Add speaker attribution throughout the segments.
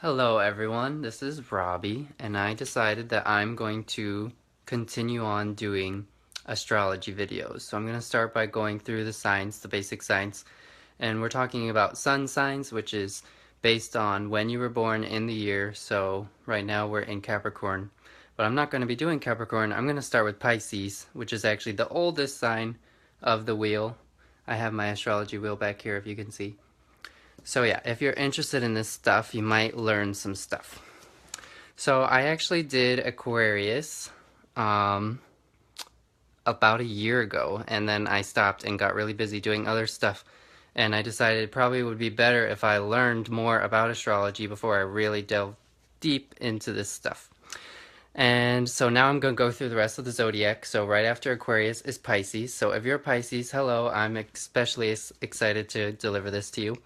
Speaker 1: Hello everyone, this is Robbie, and I decided that I'm going to continue on doing astrology videos. So I'm going to start by going through the signs, the basic signs, and we're talking about sun signs, which is based on when you were born in the year. So right now we're in Capricorn, but I'm not going to be doing Capricorn. I'm going to start with Pisces, which is actually the oldest sign of the wheel. I have my astrology wheel back here if you can see. So yeah, if you're interested in this stuff, you might learn some stuff. So I actually did Aquarius um, about a year ago, and then I stopped and got really busy doing other stuff. And I decided it probably would be better if I learned more about astrology before I really delved deep into this stuff. And so now I'm going to go through the rest of the zodiac. So right after Aquarius is Pisces. So if you're a Pisces, hello, I'm especially excited to deliver this to you.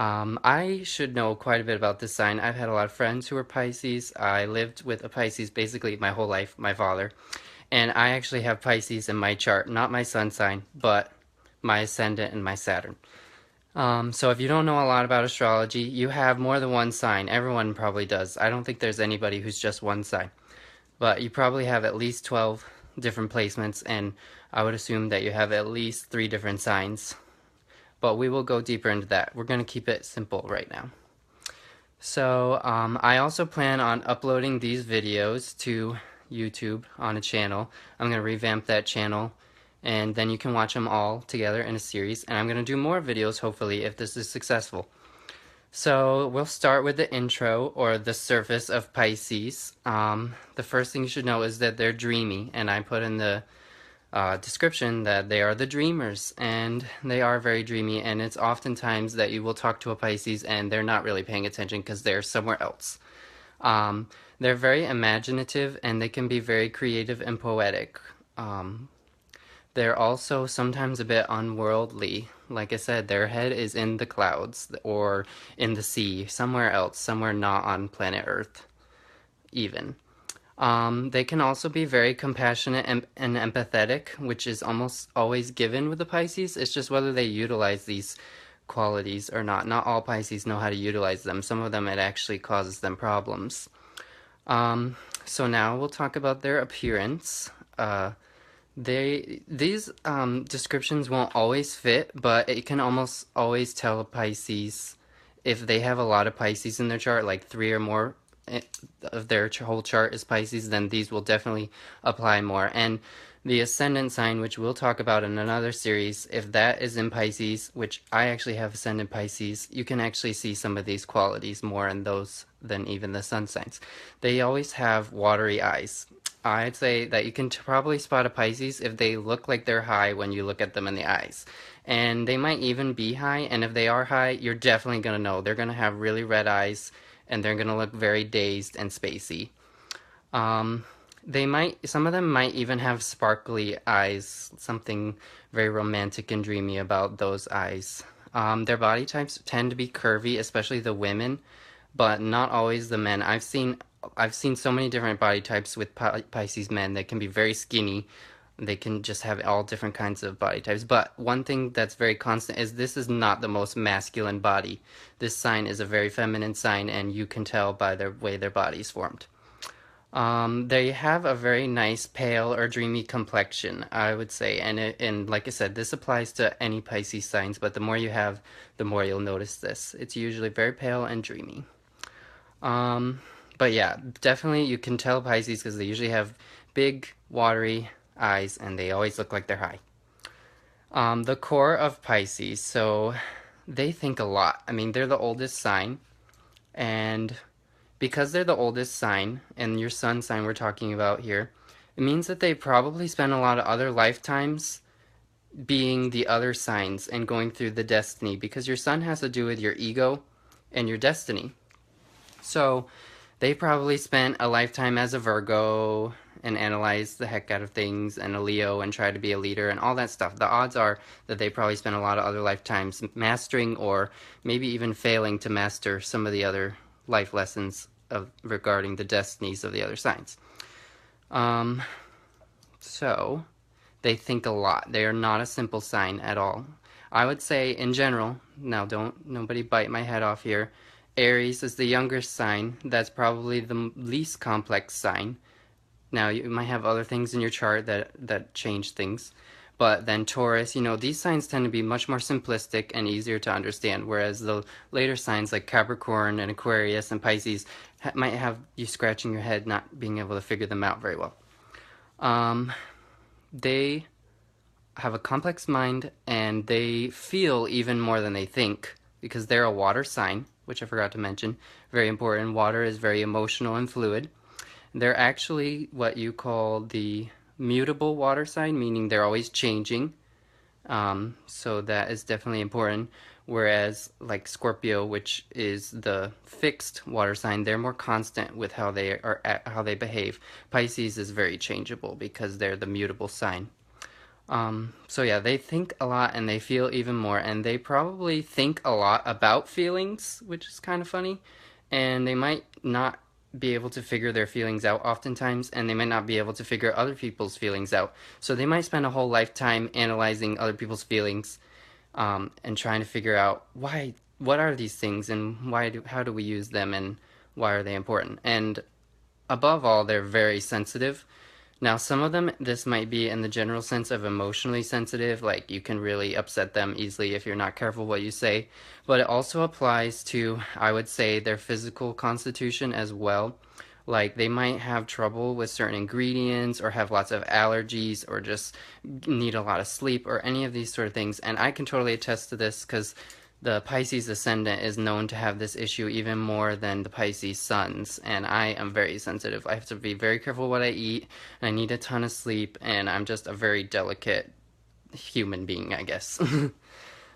Speaker 1: I should know quite a bit about this sign. I've had a lot of friends who are Pisces. I lived with a Pisces basically my whole life, my father. And I actually have Pisces in my chart, not my sun sign, but my ascendant and my Saturn. So if you don't know a lot about astrology, you have more than one sign. Everyone probably does. I don't think there's anybody who's just one sign. But you probably have at least 12 different placements, and I would assume that you have at least 3 different signs. But we will go deeper into that. We're going to keep it simple right now. So I also plan on uploading these videos to YouTube on a channel. I'm going to revamp that channel, and then you can watch them all together in a series. And I'm going to do more videos, hopefully, if this is successful. So we'll start with the intro, or the surface of Pisces. The first thing you should know is that they're dreamy, and I put in the description that they are the dreamers, and they are very dreamy, and it's oftentimes that you will talk to a Pisces and they're not really paying attention because they're somewhere else. Um, they're very imaginative, and they can be very creative and poetic. They're also sometimes a bit unworldly. Like I said, their head is in the clouds or in the sea, somewhere else, somewhere not on planet Earth, even. They can also be very compassionate and empathetic, which is almost always given with the Pisces. It's just whether they utilize these qualities or not. Not all Pisces know how to utilize them. Some of them, it actually causes them problems. So now we'll talk about their appearance. These descriptions won't always fit, but it can almost always tell a Pisces if they have a lot of Pisces in their chart, like 3 or more of their whole chart is Pisces, then these will definitely apply more. And the ascendant sign, which we'll talk about in another series, if that is in Pisces, which I actually have ascendant Pisces, you can actually see some of these qualities more in those than even the sun signs. They always have watery eyes. I'd say that you can probably spot a Pisces if they look like they're high when you look at them in the eyes. And they might even be high, and if they are high, you're definitely going to know. They're going to have really red eyes, and they're going to look very dazed and spacey. Some of them might even have sparkly eyes, something very romantic and dreamy about those eyes. Their body types tend to be curvy, especially the women, but not always the men. I've seen so many different body types with Pisces men that can be very skinny. They can just have all different kinds of body types. But one thing that's very constant is this is not the most masculine body. This sign is a very feminine sign, and you can tell by the way their body's formed. They have a very nice pale or dreamy complexion, I would say. And like I said, this applies to any Pisces signs, but the more you have, the more you'll notice this. It's usually very pale and dreamy. Um, but yeah, definitely you can tell Pisces because they usually have big, watery eyes, and they always look like they're high. The core of Pisces, so they think a lot. I mean, they're the oldest sign, and because they're the oldest sign, and your sun sign we're talking about here, it means that they probably spent a lot of other lifetimes being the other signs and going through the destiny, because your sun has to do with your ego and your destiny. So they probably spent a lifetime as a Virgo and analyzed the heck out of things, and a Leo and tried to be a leader and all that stuff. The odds are that they probably spent a lot of other lifetimes mastering, or maybe even failing to master, some of the other life lessons regarding the destinies of the other signs. So they think a lot. They are not a simple sign at all. I would say in general, now don't nobody bite my head off here. Aries is the younger sign. That's probably the least complex sign. Now, you might have other things in your chart that change things. But then Taurus, these signs tend to be much more simplistic and easier to understand, whereas the later signs like Capricorn and Aquarius and Pisces might have you scratching your head, not being able to figure them out very well. Um, they have a complex mind and they feel even more than they think because they're a water sign, which I forgot to mention. Very important. Water is very emotional and fluid. They're actually what you call the mutable water sign, meaning they're always changing. So that is definitely important. Whereas, like Scorpio, which is the fixed water sign, they're more constant with how they behave. Pisces is very changeable because they're the mutable sign. So yeah, they think a lot and they feel even more, and they probably think a lot about feelings, which is kind of funny. And they might not be able to figure their feelings out oftentimes, and they might not be able to figure other people's feelings out. So they might spend a whole lifetime analyzing other people's feelings, and trying to figure out what are these things, and how do we use them, and why are they important. And above all, they're very sensitive. Now, some of them, this might be in the general sense of emotionally sensitive, like you can really upset them easily if you're not careful what you say, but it also applies to, I would say, their physical constitution as well. Like they might have trouble with certain ingredients or have lots of allergies or just need a lot of sleep or any of these sort of things. And I can totally attest to this because the Pisces ascendant is known to have this issue even more than the Pisces suns, and I am very sensitive. I have to be very careful what I eat, and I need a ton of sleep, and I'm just a very delicate human being, I guess.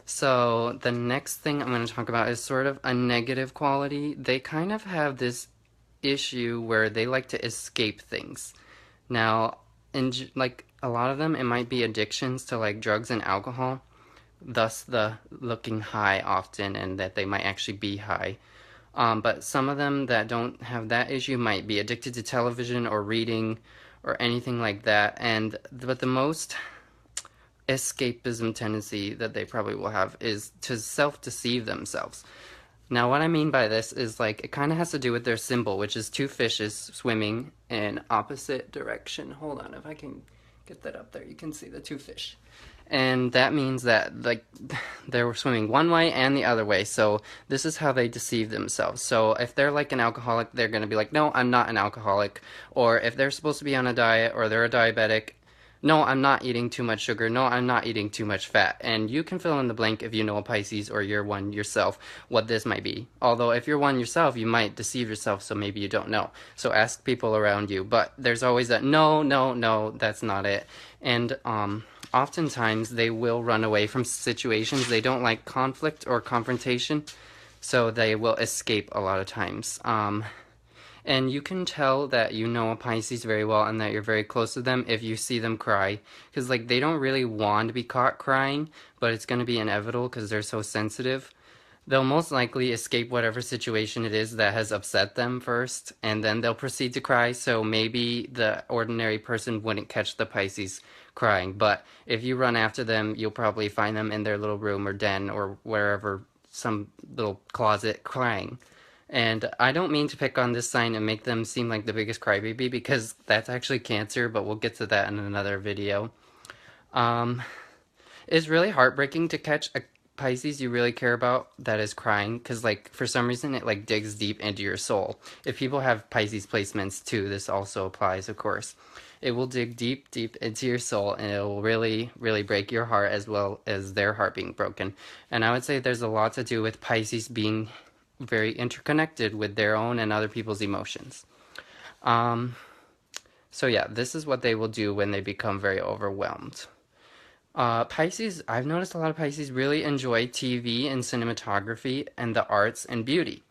Speaker 1: So the next thing I'm going to talk about is sort of a negative quality. They kind of have this issue where they like to escape things. Now, like a lot of them, it might be addictions to like drugs and alcohol, thus the looking high often, and that they might actually be high. But some of them that don't have that issue might be addicted to television or reading or anything like that. But the most escapism tendency that they probably will have is to self-deceive themselves. Now, what I mean by this is like it kind of has to do with their symbol, which is two fishes swimming in opposite direction. Hold on, if I can get that up there, you can see the two fish. And that means that like they were swimming one way and the other way. So this is how they deceive themselves. So if they're like an alcoholic, they're going to be like, no, I'm not an alcoholic. Or if they're supposed to be on a diet or they're a diabetic, no, I'm not eating too much sugar. No, I'm not eating too much fat. And you can fill in the blank if you know a Pisces or you're one yourself, what this might be. Although if you're one yourself, you might deceive yourself, so maybe you don't know. So ask people around you. But there's always that, no, no, no, that's not it. And oftentimes they will run away from situations. They don't like conflict or confrontation, so they will escape a lot of times. And you can tell that you know a Pisces very well and that you're very close to them if you see them cry. Because, like, they don't really want to be caught crying, but it's going to be inevitable because they're so sensitive. They'll most likely escape whatever situation it is that has upset them first, and then they'll proceed to cry. So maybe the ordinary person wouldn't catch the Pisces crying. But if you run after them, you'll probably find them in their little room or den or wherever, some little closet crying. And I don't mean to pick on this sign and make them seem like the biggest crybaby because that's actually Cancer, but we'll get to that in another video. Um, it's really heartbreaking to catch a Pisces you really care about that is crying because, like, for some reason it like digs deep into your soul. If people have Pisces placements too, this also applies, of course. It will dig deep, deep into your soul, and it will really, really break your heart as well as their heart being broken. And I would say there's a lot to do with Pisces being very interconnected with their own and other people's emotions. Um, so yeah, this is what they will do when they become very overwhelmed. Pisces, I've noticed a lot of Pisces really enjoy TV and cinematography and the arts and beauty.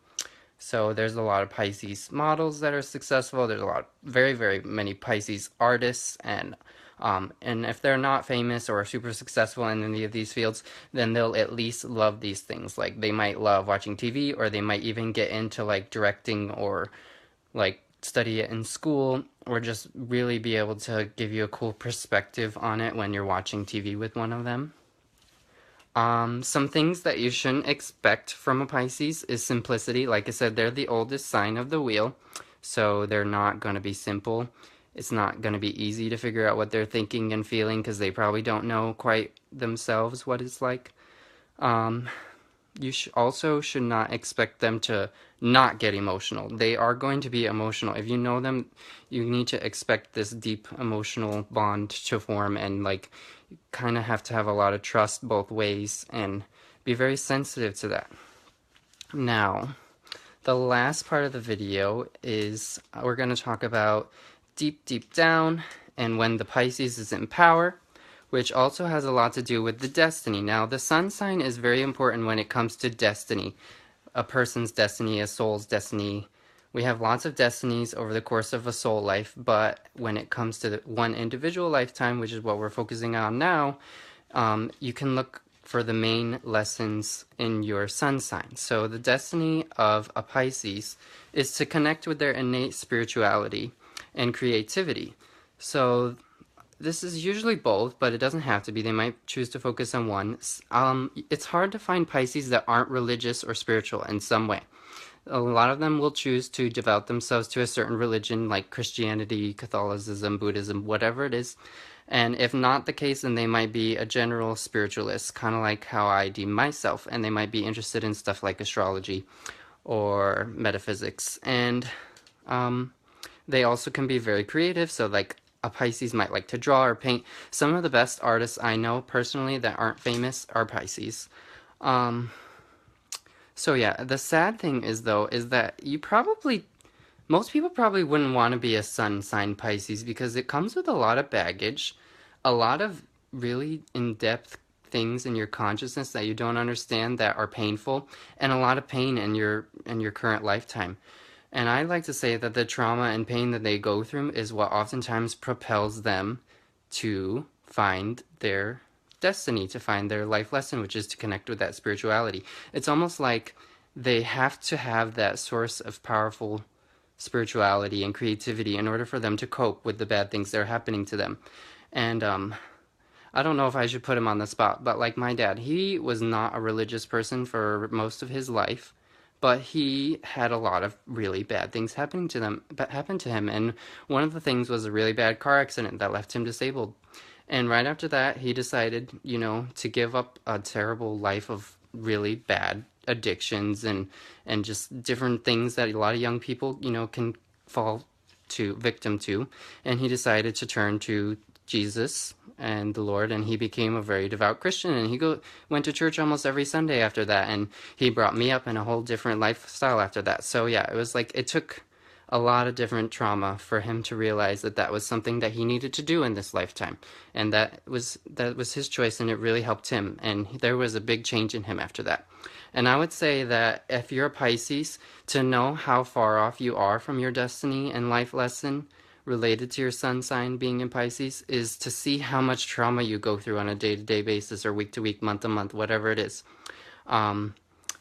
Speaker 1: So there's a lot of Pisces models that are successful. There's a lot, very, very many Pisces artists, and if they're not famous or super successful in any of these fields, then they'll at least love these things. Like they might love watching TV, or they might even get into like directing or like study it in school, or just really be able to give you a cool perspective on it when you're watching TV with one of them. Some things that you shouldn't expect from a Pisces is simplicity. Like I said, they're the oldest sign of the wheel, so they're not going to be simple. It's not going to be easy to figure out what they're thinking and feeling because they probably don't know quite themselves what it's like. Um, you also should not expect them to not get emotional. They are going to be emotional. If you know them, you need to expect this deep emotional bond to form, and like kind of have to have a lot of trust both ways and be very sensitive to that. Now, the last part of the video is we're going to talk about deep down and when the Pisces is in power, which also has a lot to do with the destiny. Now, the sun sign is very important when it comes to destiny, a person's destiny, a soul's destiny. We have lots of destinies over the course of a soul life, but when it comes to one individual lifetime, which is what we're focusing on now, you can look for the main lessons in your sun sign. So the destiny of a Pisces is to connect with their innate spirituality and creativity. So this is usually both, but it doesn't have to be. They might choose to focus on one. It's hard to find Pisces that aren't religious or spiritual in some way. A lot of them will choose to devote themselves to a certain religion like Christianity, Catholicism, Buddhism, whatever it is. And if not the case, then they might be a general spiritualist, kind of like how I deem myself, and they might be interested in stuff like astrology or metaphysics. And um, they also can be very creative, so like a Pisces might like to draw or paint. Some of the best artists I know personally that aren't famous are Pisces. Um, so yeah, the sad thing is though, is that most people probably wouldn't want to be a sun sign Pisces because it comes with a lot of baggage, a lot of really in-depth things in your consciousness that you don't understand that are painful, and a lot of pain in your current lifetime. And I like to say that the trauma and pain that they go through is what oftentimes propels them to find their destiny, to find their life lesson, which is to connect with that spirituality. It's almost like they have to have that source of powerful spirituality and creativity in order for them to cope with the bad things that are happening to them. And I don't know if I should put him on the spot, but like my dad, he was not a religious person for most of his life, but he had a lot of really bad things happen to him, and one of the things was a really bad car accident that left him disabled. And right after that, he decided, to give up a terrible life of really bad addictions and just different things that a lot of young people, can fall to victim to. And he decided to turn to Jesus and the Lord, and he became a very devout Christian, and went to church almost every Sunday after that, and he brought me up in a whole different lifestyle after that. So yeah, it was like it took a lot of different trauma for him to realize that that was something that he needed to do in this lifetime, and that was his choice, and it really helped him, and there was a big change in him after that. And I would say that if you're a Pisces, to know how far off you are from your destiny and life lesson related to your sun sign being in Pisces is to see how much trauma you go through on a day-to-day basis or week-to-week, month-to-month, whatever it is. Um,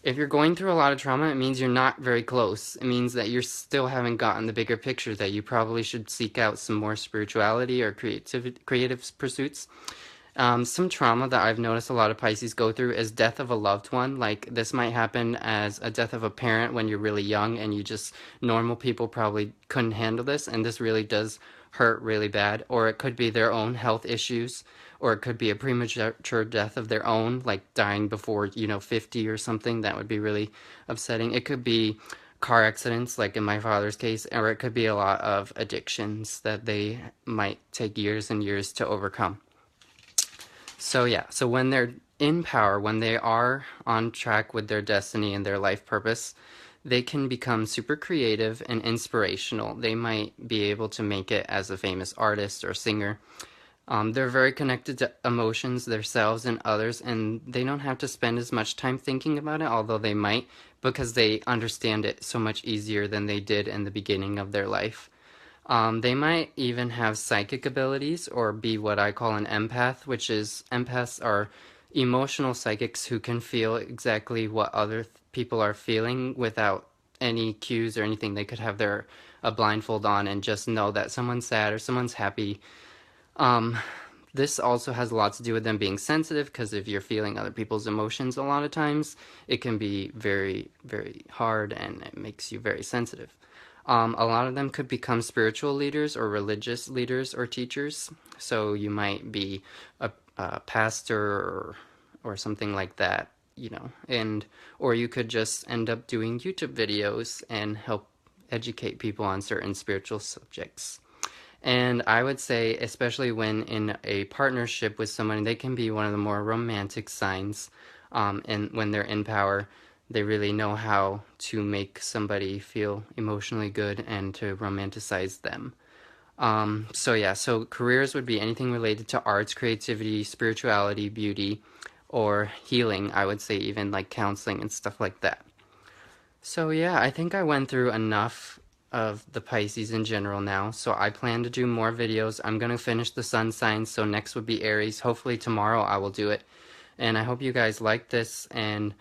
Speaker 1: if you're going through a lot of trauma, it means you're not very close. It means that you still haven't gotten the bigger picture, that you probably should seek out some more spirituality or creative pursuits. Some trauma that I've noticed a lot of Pisces go through is death of a loved one. Like this might happen as a death of a parent when you're really young and normal people probably couldn't handle this, and this really does hurt really bad. Or it could be their own health issues, or it could be a premature death of their own, like dying before, 50 or something. That would be really upsetting. It could be car accidents, like in my father's case, or it could be a lot of addictions that they might take years and years to overcome. So yeah, so when they're in power, when they are on track with their destiny and their life purpose, they can become super creative and inspirational. They might be able to make it as a famous artist or singer. They're very connected to emotions, themselves, and others, and they don't have to spend as much time thinking about it, although they might, because they understand it so much easier than they did in the beginning of their life. They might even have psychic abilities or be what I call an empath, which is empaths are emotional psychics who can feel exactly what other people are feeling without any cues or anything. They could have their a blindfold on and just know that someone's sad or someone's happy. Um, This also has a lot to do with them being sensitive, because if you're feeling other people's emotions a lot of times, it can be very, very hard and it makes you very sensitive. A lot of them could become spiritual leaders or religious leaders or teachers. So you might be a pastor or something like that, you know, and or you could just end up doing YouTube videos and help educate people on certain spiritual subjects. And I would say, especially when in a partnership with someone, they can be one of the more romantic signs. And when they're in power, they really know how to make somebody feel emotionally good and to romanticize them. So yeah, so careers would be anything related to arts, creativity, spirituality, beauty, or healing. I would say even like counseling and stuff like that. So yeah, I think I went through enough of the Pisces in general now. So I plan to do more videos. I'm gonna finish the sun signs, so next would be Aries. Hopefully tomorrow I will do it. And I hope you guys like this, and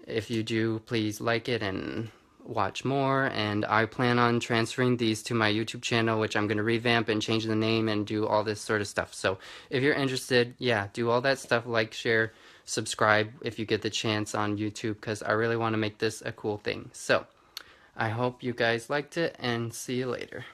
Speaker 1: if you do, please like it and watch more. And I plan on transferring these to my YouTube channel, which I'm gonna revamp and change the name and do all this sort of stuff. So if you're interested, yeah, do all that stuff, like, share, subscribe if you get the chance on YouTube, because I really want to make this a cool thing. So I hope you guys liked it, and see you later.